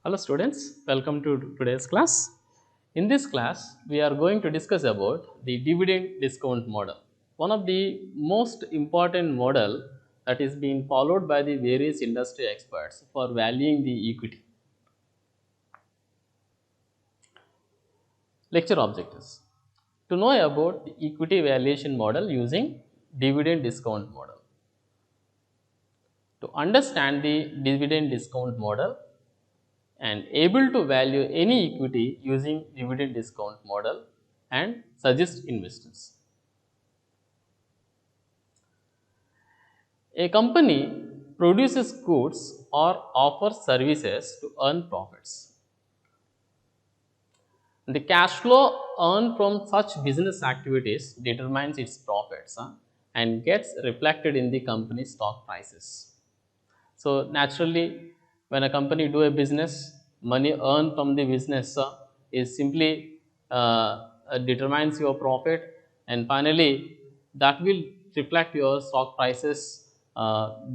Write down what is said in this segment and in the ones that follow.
Hello students, welcome to today's class. In this class, we are going to discuss about the dividend discount model, one of the most important model that is being followed by the various industry experts for valuing the equity. Lecture objectives: to know about the equity valuation model using dividend discount model, to understand the dividend discount model and able to value any equity using dividend discount model and suggest investors. A company produces goods or offers services to earn profits. The cash flow earned from such business activities determines its profits and gets reflected in the company's stock prices. So naturally, when a company do a business, money earned from the business is simply determines your profit, and finally that will reflect your stock prices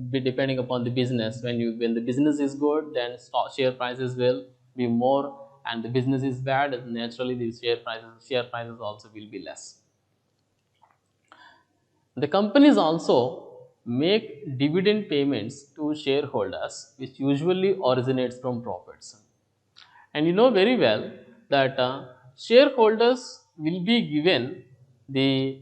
be depending upon the business. When the business is good, then stock share prices will be more, and the business is bad, naturally the share prices also will be less. The companies also make dividend payments to shareholders, which usually originates from profits. And you know very well that shareholders will be given the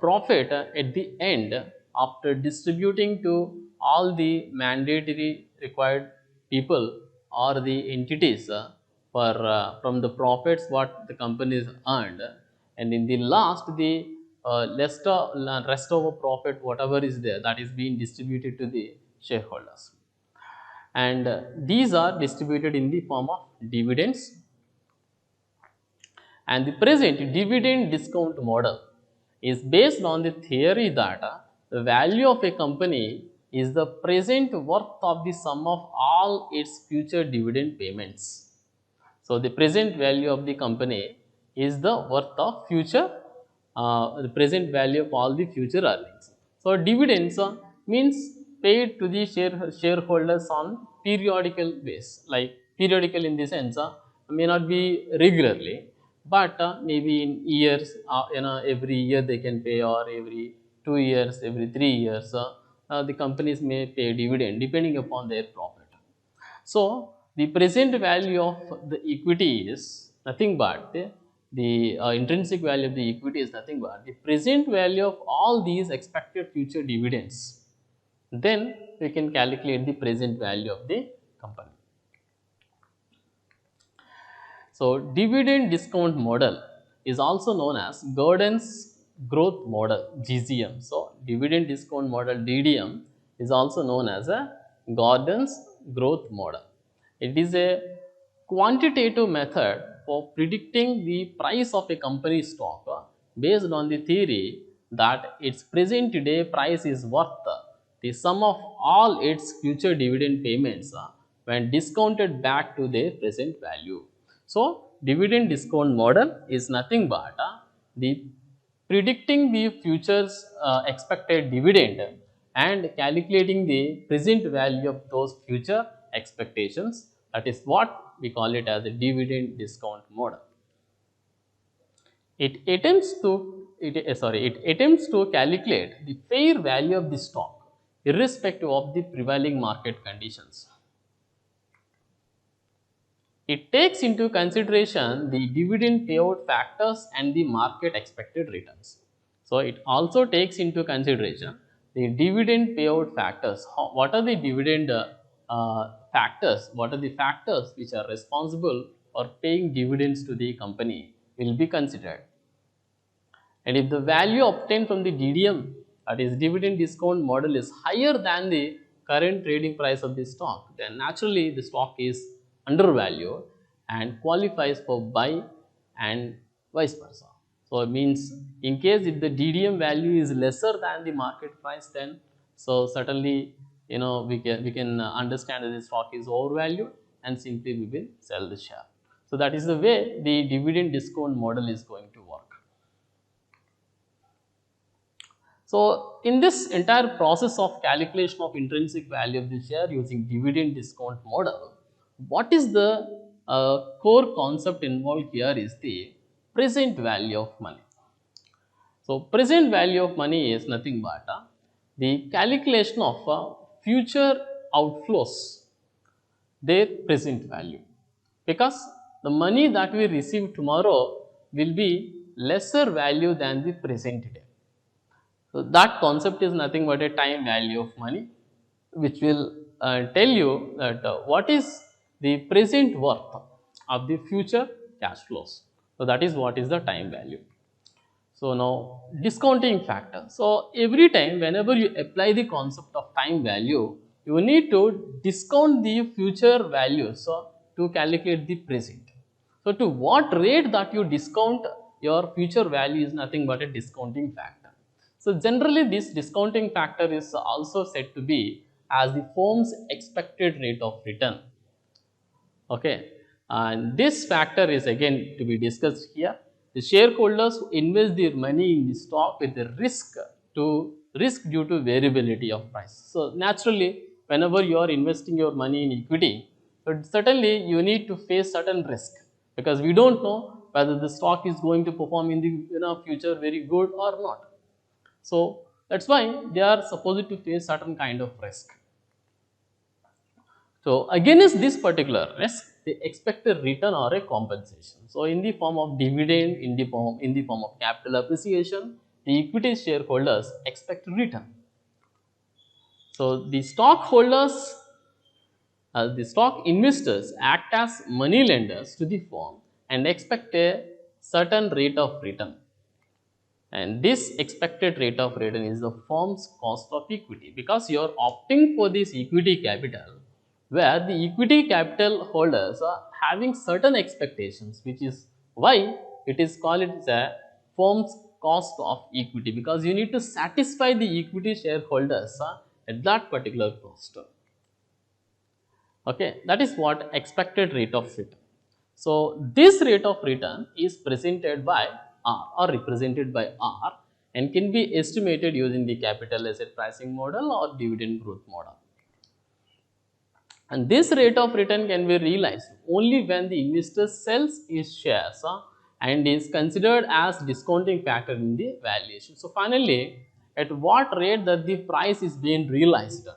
profit at the end after distributing to all the mandatory required people or the entities for from the profits what the companies earned, and in the last the rest of a profit whatever is there, that is being distributed to the shareholders, and these are distributed in the form of dividends. And the present dividend discount model is based on the theory that the value of a company is the present worth of the sum of all its future dividend payments. So, the present value of the company is the worth of future, the present value of all the future earnings. So, dividends means paid to the shareholders on periodical base, like periodical in the sense may not be regularly, but maybe in years, every year they can pay, or every 2 years, every 3 years, the companies may pay dividend depending upon their profit. So, the present value of the equity is nothing but the intrinsic value of the equity is nothing but the present value of all these expected future dividends. Then we can calculate the present value of the company. So, dividend discount model is also known as Gordon's growth model, GGM. So, dividend discount model, DDM, is also known as a Gordon's growth model. It is a quantitative method for predicting the price of a company stock based on the theory that its present day price is worth the sum of all its future dividend payments when discounted back to their present value. So, dividend discount model is nothing but the predicting the future's expected dividend and calculating the present value of those future expectations. That is what we call it as a dividend discount model. It attempts to calculate the fair value of the stock irrespective of the prevailing market conditions. It takes into consideration the dividend payout factors and the market expected returns. So, it also takes into consideration the dividend payout factors. What are the dividend factors? What are the factors which are responsible for paying dividends to the company will be considered. And if the value obtained from the DDM, that is dividend discount model, is higher than the current trading price of the stock, then naturally the stock is undervalued and qualifies for buy, and vice versa. So, it means in case if the DDM value is lesser than the market price, then so certainly we can understand that the stock is overvalued and simply we will sell the share. So, that is the way the dividend discount model is going to work. So, in this entire process of calculation of intrinsic value of the share using dividend discount model, what is the core concept involved here is the present value of money. So, present value of money is nothing but the calculation of future outflows, their present value, because the money that we receive tomorrow will be lesser value than the present day. So, that concept is nothing but a time value of money, which will tell you that what is the present worth of the future cash flows. So, that is what is the time value. So, now discounting factor. So, every time whenever you apply the concept of time value, you need to discount the future values to calculate the present. So, to what rate that you discount your future value is nothing but a discounting factor. So, generally this discounting factor is also said to be as the firm's expected rate of return. Okay, and this factor is again to be discussed here. The shareholders who invest their money in the stock with the risk due to variability of price. So, naturally, whenever you are investing your money in equity, so certainly you need to face certain risk, because we don't know whether the stock is going to perform in the future very good or not. So, that's why they are supposed to face certain kind of risk. So, against this particular risk, they expect a return or a compensation. So, in the form of dividend, in the form of capital appreciation, the equity shareholders expect return. So, the stock investors act as money lenders to the firm and expect a certain rate of return. And this expected rate of return is the firm's cost of equity, because you are opting for this equity capital, where the equity capital holders are having certain expectations, which is why it is called as a firm's cost of equity, because you need to satisfy the equity shareholders at that particular cost. Okay, that is what expected rate of return. So, this rate of return is presented by R or represented by R and can be estimated using the capital asset pricing model or dividend growth model. And this rate of return can be realized only when the investor sells his shares and is considered as discounting factor in the valuation. So, finally, at what rate that the price is being realized,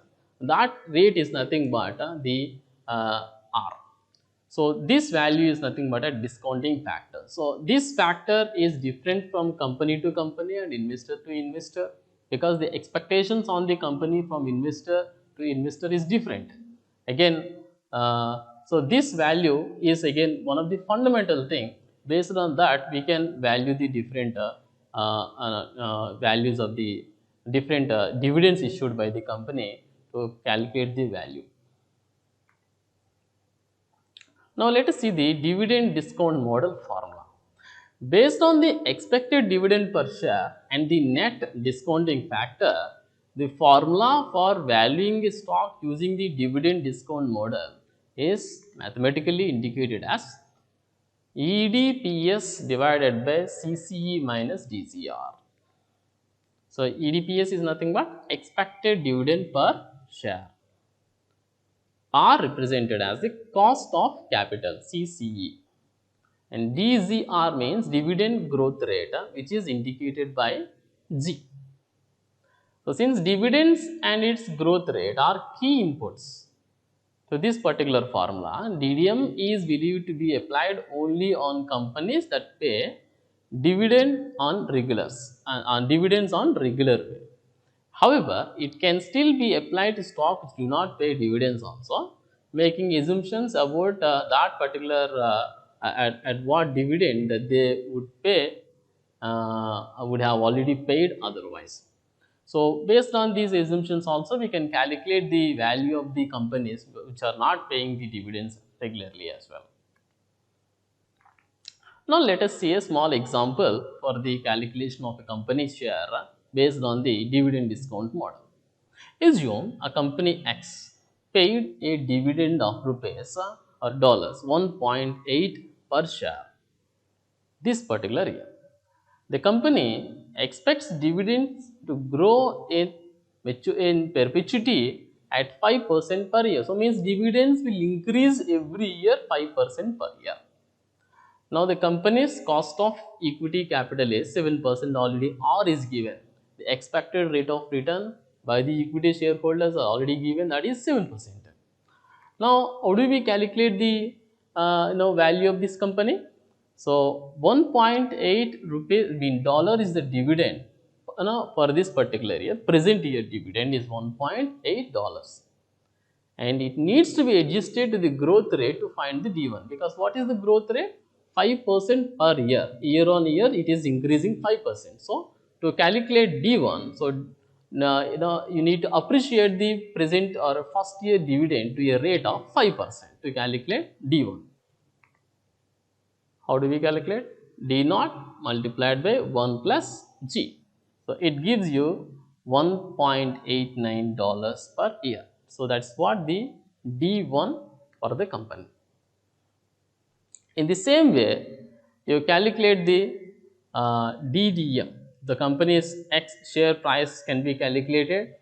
that rate is nothing but the R. So, this value is nothing but a discounting factor. So, this factor is different from company to company and investor to investor, because the expectations on the company from investor to investor is different. Again, so this value is again one of the fundamental thing. Based on that, we can value the different values of the different dividends issued by the company to calculate the value. Now, let us see the dividend discount model formula. Based on the expected dividend per share and the net discounting factor, the formula for valuing a stock using the dividend discount model is mathematically indicated as EDPS divided by CCE minus DCR. So, EDPS is nothing but expected dividend per share. R represented as the cost of capital, CCE, and DCR means dividend growth rate, which is indicated by G. So, since dividends and its growth rate are key inputs to this particular formula, DDM is believed to be applied only on companies that pay dividends on regular way. However, it can still be applied to stocks which do not pay dividends also, making assumptions about that particular at what dividend that they would pay would have already paid otherwise. So, based on these assumptions also, we can calculate the value of the companies which are not paying the dividends regularly as well. Now, let us see a small example for the calculation of a company share based on the dividend discount model. Assume a company X paid a dividend of rupees or dollars 1.8 per share this particular year. The company expects dividends to grow in perpetuity at 5% per year. So means dividends will increase every year 5% per year. Now the company's cost of equity capital is 7% already, or is given. The expected rate of return by the equity shareholders are already given, that is 7%. Now how do we calculate the value of this company? So 1.8 rupees mean dollar is the dividend for this particular year. Present year dividend is $1.8, and it needs to be adjusted to the growth rate to find the D1, because what is the growth rate? 5% per year. Year on year it is increasing 5%. So to calculate D1, so you need to appreciate the present or first year dividend to a rate of 5% to calculate D1. How do we calculate? D0 multiplied by 1 plus G. So it gives you $1.89 per year. So that's what the D1 for the company. In the same way, you calculate the DDM. The company's X share price can be calculated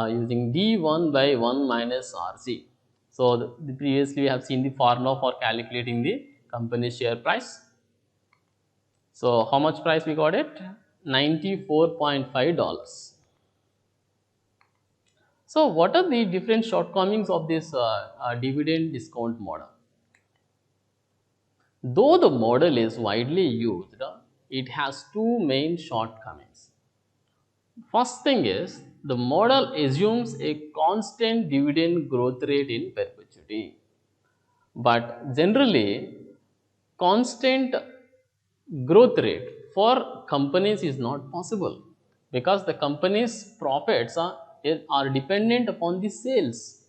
using D1 by 1 minus RC. So previously we have seen the formula for calculating the company share price. So how much price we got it? $94.5. So what are the different shortcomings of this dividend discount model? Though the model is widely used, it has two main shortcomings. First thing is, the model assumes a constant dividend growth rate in perpetuity. But generally, constant growth rate for companies is not possible, because the company's profits are dependent upon the sales,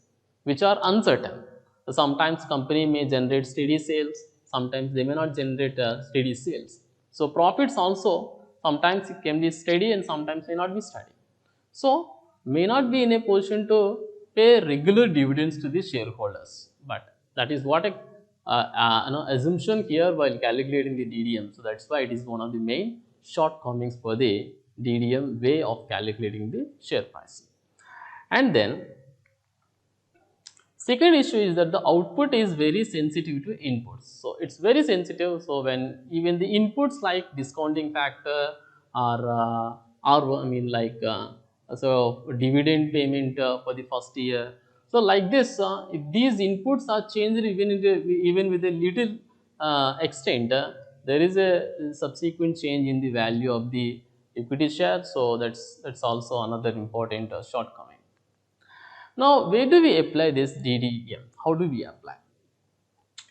which are uncertain. So sometimes company may generate steady sales, sometimes they may not generate steady sales. So profits also sometimes it can be steady and sometimes may not be steady. So may not be in a position to pay regular dividends to the shareholders, but that is what a assumption here while calculating the DDM. So that's why it is one of the main shortcomings for the DDM way of calculating the share price. And then second issue is that the output is very sensitive to inputs. So it's very sensitive. So when even the inputs like discounting factor or so dividend payment for the first year. So like this, if these inputs are changed even with a little extent, there is a subsequent change in the value of the equity share. So that's also another important shortcoming. Now, where do we apply this DDM? How do we apply?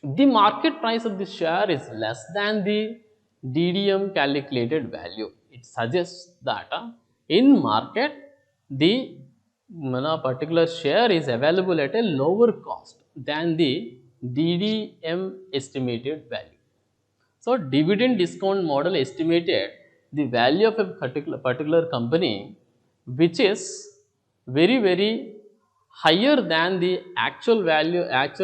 The market price of the share is less than the DDM calculated value. It suggests that in market, the particular share is available at a lower cost than the DDM estimated value. So dividend discount model estimated the value of a particular company, which is very higher than the actual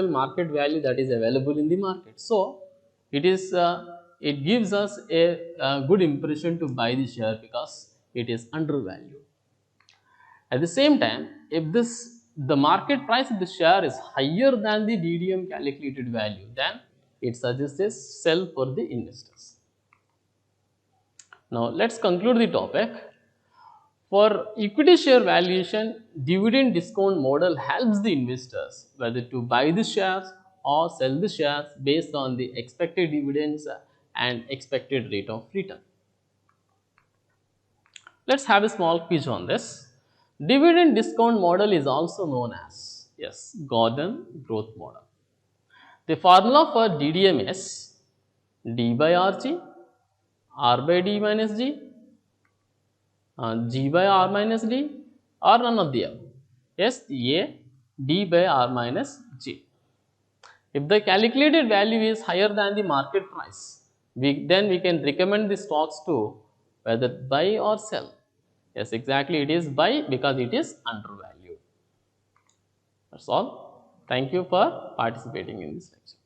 market value that is available in the market. So it gives us a good impression to buy the share because it is undervalued. At the same time, if the market price of the share is higher than the DDM calculated value, then it suggests a sell for the investors. Now let's conclude the topic. For equity share valuation, dividend discount model helps the investors whether to buy the shares or sell the shares based on the expected dividends and expected rate of return. Let's have a small quiz on this. Dividend discount model is also known as, yes, Gordon growth model. The formula for DDM is D by RG, R by D minus G, G by R minus D, or none of the above. Yes, A, D by R minus G. If the calculated value is higher than the market price, then we can recommend the stocks to whether buy or sell. Yes, exactly, it is buy because it is undervalued. That's all. Thank you for participating in this lecture.